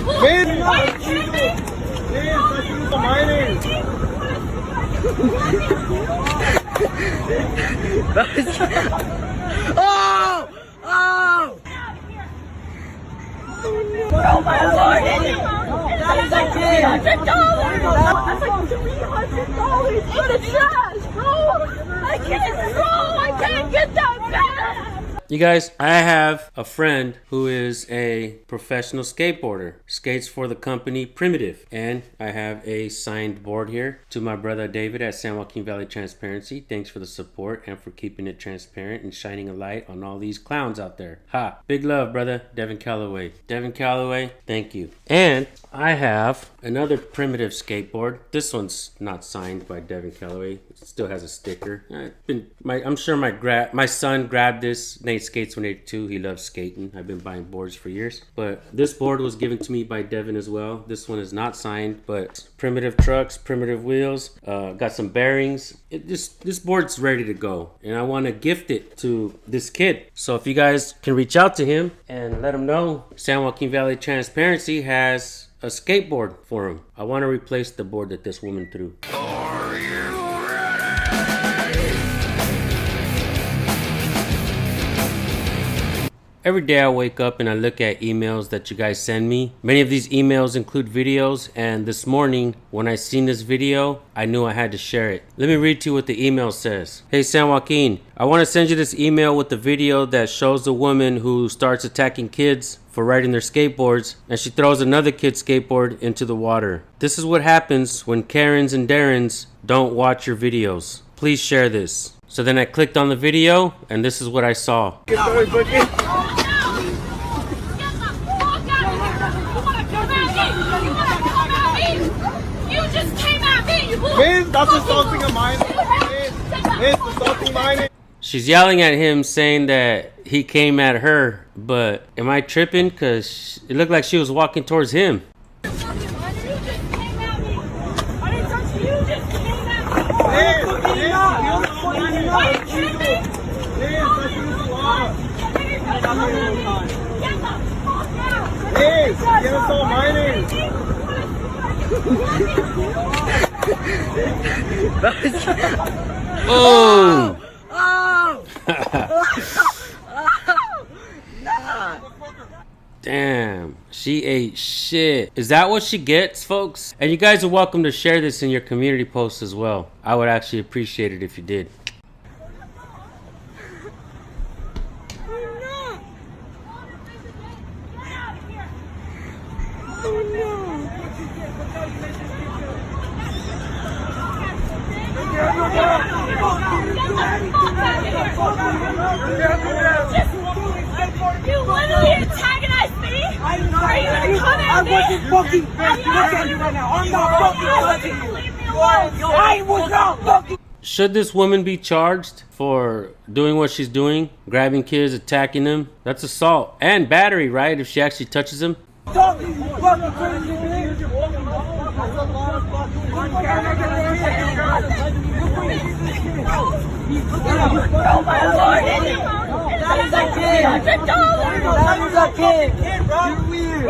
Man, why are you kidding me? Oh! Oh! Oh my lord! That is like $300! That's like $300 in the trash, bro! I can't get that back! You guys, I have a friend who is a professional skateboarder, skates for the company Primitive, and I have a signed board here to my brother David at San Joaquin Valley Transparency. Thanks for the support and for keeping it transparent and shining a light on all these clowns out there. Ha! Big love, brother. Devin Calloway. Devin Calloway, thank you. And I have another Primitive skateboard. This one's not signed by Devin Calloway. It still has a sticker. I'm sure my son grabbed this. Nate Skates 182. He loves skating. I've been buying boards for years. But this board was given to me by Devin as well. This one is not signed, but Primitive trucks, Primitive wheels. Got some bearings. This board's ready to go, and I want to gift it to this kid. So if you guys can reach out to him and let him know San Joaquin Valley Transparency has a skateboard for him. I want to replace the board that this woman threw. Are you Every day I wake up and I look at emails that you guys send me. Many of these emails include videos, and this morning when I seen this video, I knew I had to share it. Let me read to you what the email says. Hey San Joaquin, I want to send you this email with the video that shows the woman who starts attacking kids for riding their skateboards, and she throws another kid's skateboard into the water. This is what happens when Karens and Darrens don't watch your videos. Please share this. So then I clicked on the video, and this is what I saw. Man, that's assaulting a minor. It's assaulting a minor. She's yelling at him saying that he came at her, but am I tripping? Because it looked like she was walking towards him. Oh! Oh! Damn, she ate shit. Is that what she gets, folks? And you guys are welcome to share this in your community posts as well. I would actually appreciate it if you did. You literally antagonized me? Are you gonna come at me? I wasn't fucking look at you right now. I'm not fucking touching you. Leave me alone. I was not fucking. Should this woman be charged for doing what she's doing? Grabbing kids, attacking them? That's assault and battery, right? If she actually touches them? Fucking crazy, man. Oh my lord! That is like $300! That was a kid, bro. You're weird.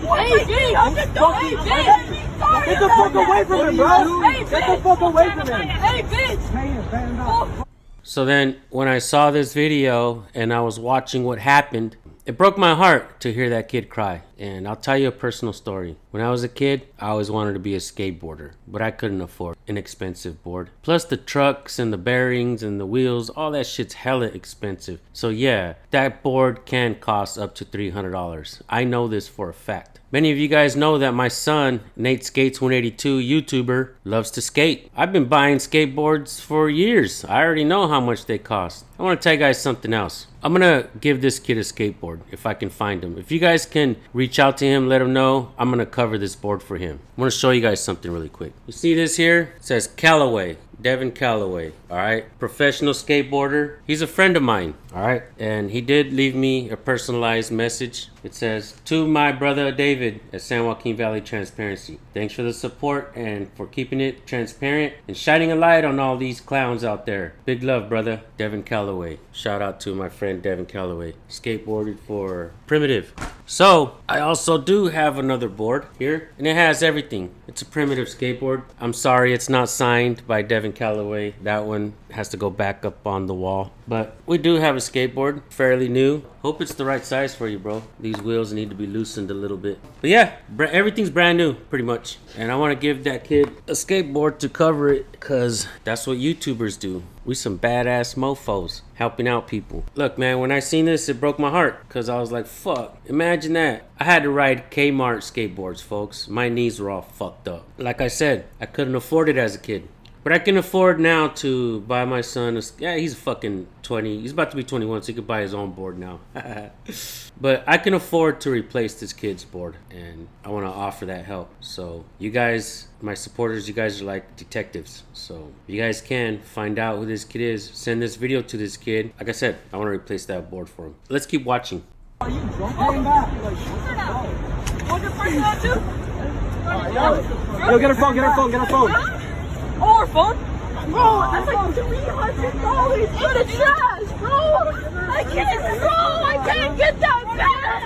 Hey, $300! Get the fuck away from him, bro. Hey, Get the fuck away from him. Hey, bitch! So then when I saw this video and I was watching what happened, it broke my heart to hear that kid cry. And I'll tell you a personal story. When I was a kid, I always wanted to be a skateboarder, but I couldn't afford an expensive board. Plus the trucks and the bearings and the wheels, all that shit's hella expensive. So yeah, that board can cost up to $300. I know this for a fact. Many of you guys know that my son, Nate Skates 182, YouTuber, loves to skate. I've been buying skateboards for years. I already know how much they cost. I want to tell you guys something else. I'm gonna give this kid a skateboard if I can find him. If you guys can reach out to him, let him know, I'm gonna cover this board for him. I'm gonna show you guys something really quick. You see this here? It says Calloway. Devin Calloway, all right? Professional skateboarder. He's a friend of mine, all right? And he did leave me a personalized message. It says, to my brother David at San Joaquin Valley Transparency. Thanks for the support and for keeping it transparent and shining a light on all these clowns out there. Big love, brother. Devin Calloway. Shout out to my friend Devin Calloway. Skateboarded for Primitive. So I also do have another board here, and it has everything. It's a primitive skateboard. I'm sorry it's not signed by Devin Calloway. That one has to go back up on the wall. But we do have a skateboard, fairly new. Hope it's the right size for you, bro. These wheels need to be loosened a little bit. But yeah, everything's brand new, pretty much. And I want to give that kid a skateboard to cover it, because that's what YouTubers do. We some badass mofos helping out people. Look, man, when I seen this, it broke my heart, because I was like, fuck, imagine that. I had to ride Kmart skateboards, folks. My knees were all fucked up. Like I said, I couldn't afford it as a kid. But I can afford now to buy my son yeah, he's fucking 20. He's about to be 21, so he can buy his own board now. But I can afford to replace this kid's board, and I want to offer that help. So you guys, my supporters, you guys are like detectives. So if you guys can find out who this kid is, send this video to this kid. Like I said, I want to replace that board for him. Let's keep watching. Are you drunk? Hang back. Want your first one too? Yo, get her phone, get her phone, get her phone. Oh, her phone? Bro, that's like $300 for the trash, bro. I can't get that back.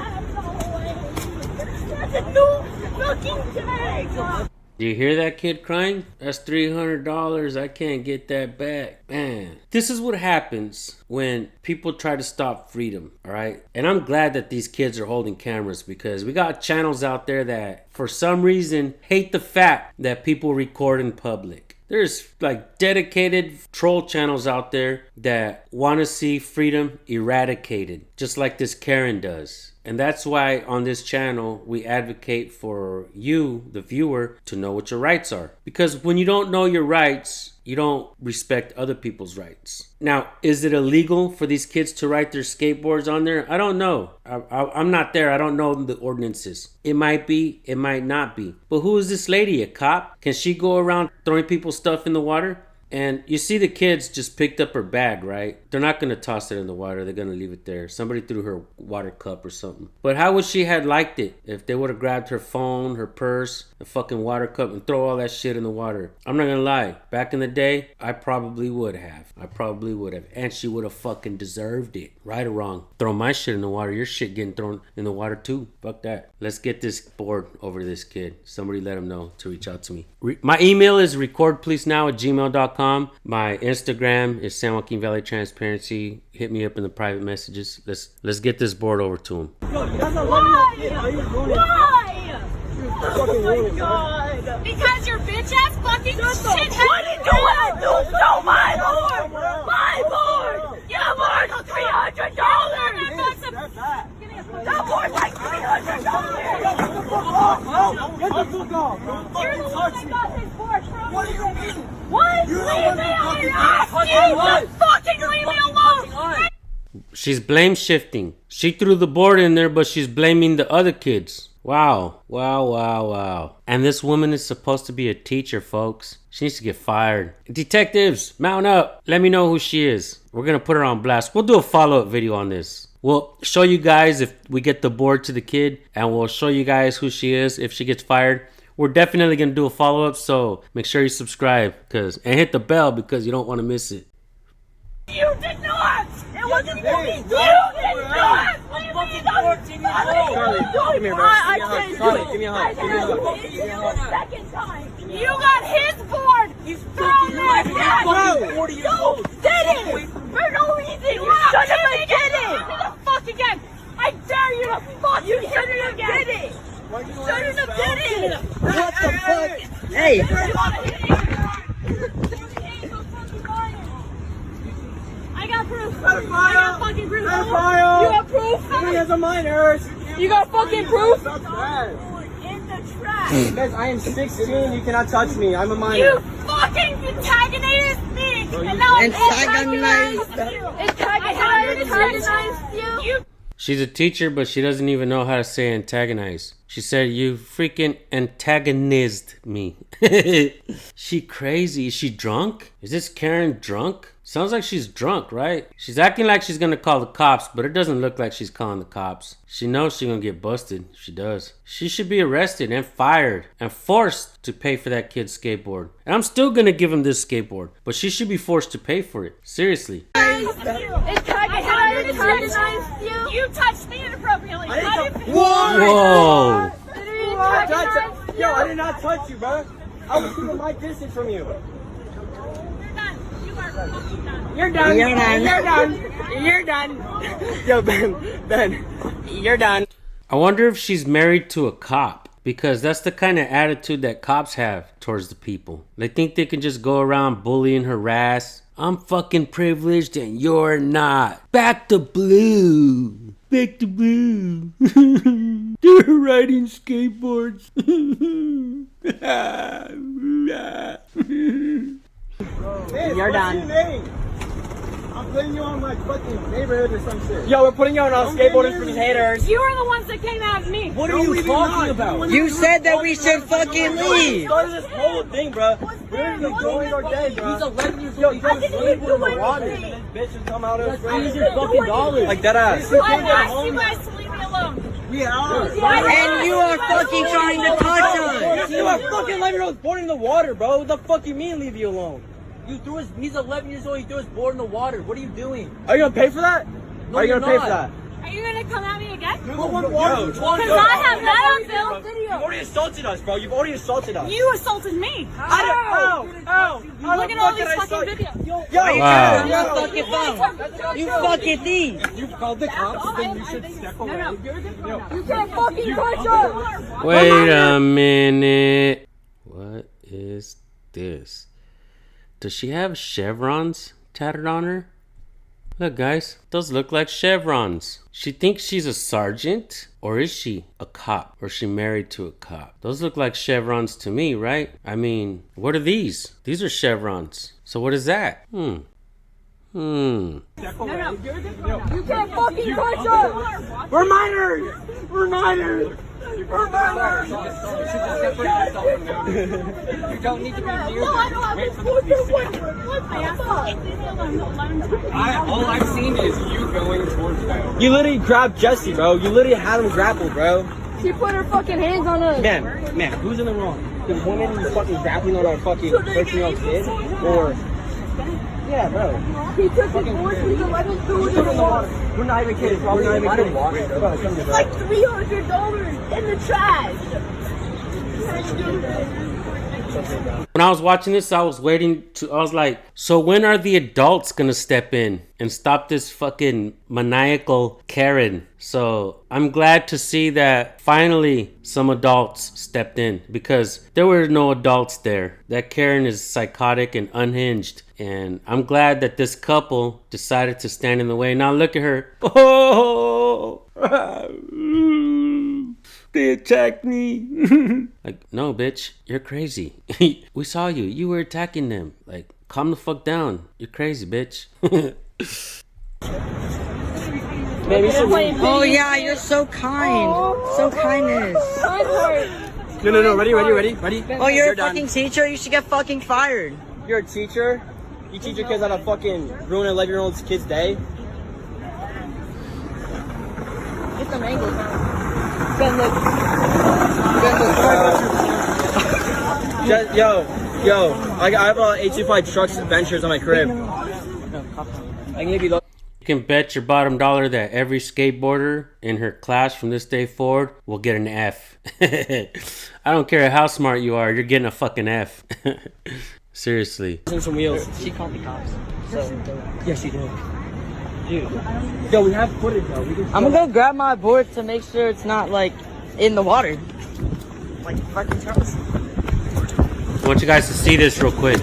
That's a new fucking tag. Do you hear that kid crying? That's $300. I can't get that back. Man, this is what happens when people try to stop freedom, all right? And I'm glad that these kids are holding cameras, because we got channels out there that, for some reason, hate the fact that people record in public. There's like dedicated troll channels out there that want to see freedom eradicated, just like this Karen does. And that's why on this channel, we advocate for you, the viewer, to know what your rights are. Because when you don't know your rights, you don't respect other people's rights. Now, is it illegal for these kids to ride their skateboards on there? I don't know. I'm not there. I don't know the ordinances. It might be, it might not be. But who is this lady? A cop? Can she go around throwing people's stuff in the water? And you see the kids just picked up her bag, right? They're not going to toss it in the water. They're going to leave it there. Somebody threw her water cup or something. But how would she have liked it if they would have grabbed her phone, her purse, the fucking water cup, and throw all that shit in the water? I'm not going to lie. Back in the day, I probably would have. And she would have fucking deserved it. Right or wrong. Throw my shit in the water. Your shit getting thrown in the water too. Fuck that. Let's get this board over to this kid. Somebody let him know to reach out to me. My email is recordpleasenow@gmail.com. My Instagram is San Joaquin Valley Transparency. Hit me up in the private messages. Let's get this board over to him. Why? Oh my god! Because your bitch ass fucking shithead. What are you doing? No, my board! My board! Your board's $300! That board's like $300! Get the fuck off! You're the one that got this board from. What do you mean? What? Leave me alone! Fucking leave me alone! She's blame shifting. She threw the board in there, but she's blaming the other kids. Wow. And this woman is supposed to be a teacher, folks. She needs to get fired. Detectives, mount up. Let me know who she is. We're going to put her on blast. We'll do a follow-up video on this. We'll show you guys if we get the board to the kid, and we'll show you guys who she is if she gets fired. We're definitely going to do a follow-up, so make sure you subscribe and hit the bell because you don't want to miss it. You did not! It wasn't me! You did not! I'm fucking 14 years old! Charlie, give me a hug. Charlie, give me a hug. Give me a hug. Second time! You got his board! He's thrown like that! 40 years old! You did it! For no reason! You shouldn't have did it! Do the fuck again! I dare you to fuck! You shouldn't have did it! Shouldn't have did it! What the fuck? Hey! I got proof. I Pedophile! got fucking proof. Pedophile! You got proof? He has a minor! You got fucking proof? Stop that! In the trash. Guys, I am 16. You cannot touch me. I'm a minor. You fucking antagonized me. And now I'm antagonized you. Antagonized you. She's a teacher, but she doesn't even know how to say antagonize. She said, you freaking antagonized me. She crazy. Is she drunk? Is this Karen drunk? Sounds like she's drunk, right? She's acting like she's gonna call the cops, but it doesn't look like she's calling the cops. She knows she's gonna get busted if she does. She should be arrested and fired and forced to pay for that kid's skateboard. And I'm still gonna give him this skateboard, but she should be forced to pay for it. Seriously. Antagonized you. You touched me inappropriately. What? Whoa. Yo, I did not touch you, bro. I was keeping my distance from you. You're done. You're done. You're done. You're done. Yo, Ben, you're done. I wonder if she's married to a cop, because that's the kind of attitude that cops have towards the people. They think they can just go around bullying, harass. I'm fucking privileged and you're not. Back to blue. Back to blue. They're riding skateboards. You're done. I'm putting you on my fucking neighborhood or some shit. Yo, we're putting you on our skateboarders for these haters. You were the ones that came at me. What are you talking about? You said that we should fucking leave. Started this whole thing, bro. We're enjoying our day, bro. He's 11 years old. I didn't even do Water. anything. And this bitch has come out of us. I didn't do anything. Like that ass. I asked you guys to leave me alone. And you are fucking trying to touch us. You are fucking 11-year-olds born in the water, bro. What the fuck you mean leave you alone? You threw his. He's 11 years old. He threw his board in the water. What are you doing? Are you gonna pay for that? No, Are you you're gonna pay not. for that? Are you gonna come at me again? Yo, Because I have that on film You've video. already assaulted us, bro. You've already assaulted us. You assaulted me. Ow! Look at all these fucking videos. Yo, Wow. You fucking phone. You fucking thief. You called the cops, then you should step away. No, you can't fucking touch us. Wait a minute. What is this? Does she have chevrons tatted on her? Look, guys, those look like chevrons. She thinks she's a sergeant, or is she a cop? Or is she married to a cop? Those look like chevrons to me, right? I mean, what are these? These are chevrons. So what is that? No, you can't fucking touch us. We're minors! We're minors! We're minors! You don't need to be near No, I don't have this. What the fuck? All I've seen is you going towards them. You literally grabbed Jesse, bro. You literally had him grappled, bro. She put her fucking hands on us. Man, who's in the wrong? The woman who's fucking grappling on our fucking 13-year-old kid? Or... Yeah, bro. He took his board, he's 11 threw it in the water. We're not even kidding. We're not even kidding. Bro, come here, It's bro. like $300 in the trash. When I was watching this, I was like, so when are the adults gonna step in and stop this fucking maniacal Karen? So I'm glad to see that finally some adults stepped in, because there were no adults there. That Karen is psychotic and unhinged. And I'm glad that this couple decided to stand in the way. Now look at her. Oh, they attacked me. Like, no, bitch, you're crazy. We saw you. You were attacking them. Like, calm the fuck down. You're crazy, bitch. Oh yeah, you're so kind. So kindness. No. Ready? Oh, you're a fucking teacher? You should get fucking fired. You're a teacher? You teach your kids how to fucking ruin an 11-year-old's kid's day? Get the mangoes. Yo, I have 825 trucks adventures on my crib. I can give you those. You can bet your bottom dollar that every skateboarder in her class from this day forward will get an F. I don't care how smart you are, you're getting a fucking F. Seriously. Some wheels. She called the cops. Yes, she did. Dude. Yo, we have footage though. I'm gonna go grab my board to make sure it's not like in the water. Like fucking Charles. I want you guys to see this real quick.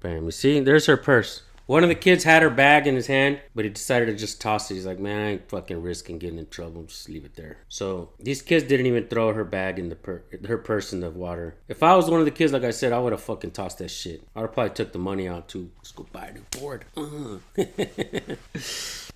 Bam, you see? There's her purse. One of the kids had her bag in his hand, but he decided to just toss it. He's like, man, I ain't fucking risking getting in trouble. Just leave it there. So these kids didn't even throw her bag in her purse in the water. If I was one of the kids, like I said, I would have fucking tossed that shit. I would have probably took the money out too. Let's go buy a new board.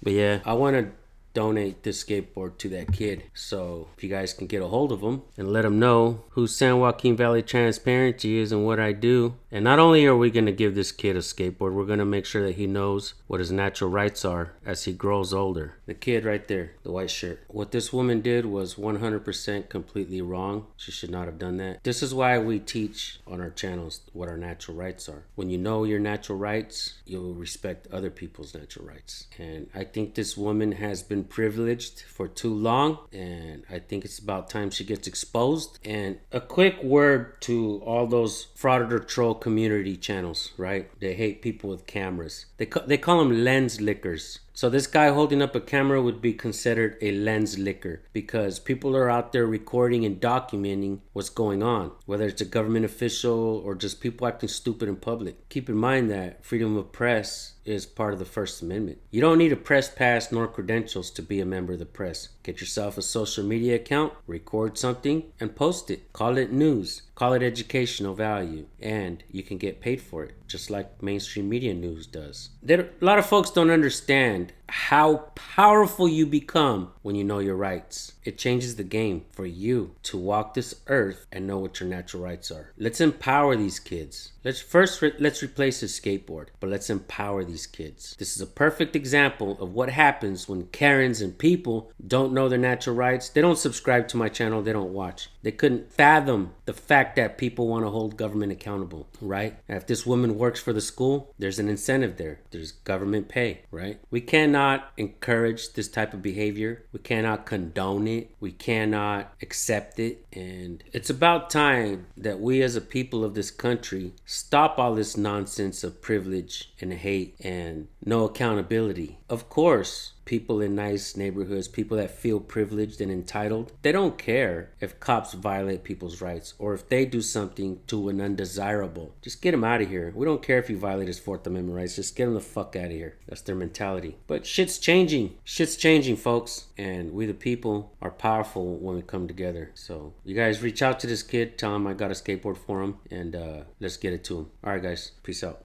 But yeah, I want to donate this skateboard to that kid. So if you guys can get a hold of him and let him know who San Joaquin Valley Transparency is and what I do, And not only are we going to give this kid a skateboard, we're going to make sure that he knows what his natural rights are as he grows older. The kid right there, the white shirt. What this woman did was 100% completely wrong. She should not have done that. This is why we teach on our channels what our natural rights are. When you know your natural rights, you'll respect other people's natural rights. And I think this woman has been privileged for too long, and I think it's about time she gets exposed. And a quick word to all those frauditor troll community channels, right? They hate people with cameras. They call them lens lickers. So this guy holding up a camera would be considered a lens licker because people are out there recording and documenting what's going on, whether it's a government official or just people acting stupid in public. Keep in mind that freedom of press is part of the First Amendment. You don't need a press pass nor credentials to be a member of the press. Get yourself a social media account, record something, and post it. Call it news. Call it educational value. And you can get paid for it, just like mainstream media news does. A lot of folks don't understand how powerful you become when you know your rights. It changes the game for you to walk this earth and know what your natural rights are. Let's empower these kids. Let's replace his skateboard, but let's empower these kids. This is a perfect example of what happens when Karens and people don't know their natural rights. They don't subscribe to my channel. They don't watch. They couldn't fathom the fact that people want to hold government accountable, right? And if this woman works for the school, there's an incentive there. There's government pay, right? We cannot encourage this type of behavior. We cannot condone it. We cannot accept it. And it's about time that we as a people of this country stop all this nonsense of privilege and hate and no accountability. Of course, people in nice neighborhoods, people that feel privileged and entitled, they don't care if cops violate people's rights or if they do something to an undesirable. Just get them out of here. We don't care if you violate his Fourth Amendment rights. Just get them the fuck out of here. That's their mentality. But shit's changing. Shit's changing, folks. And we the people are powerful when we come together. So you guys reach out to this kid. Tell him I got a skateboard for him. And let's get it to him. All right, guys. Peace out.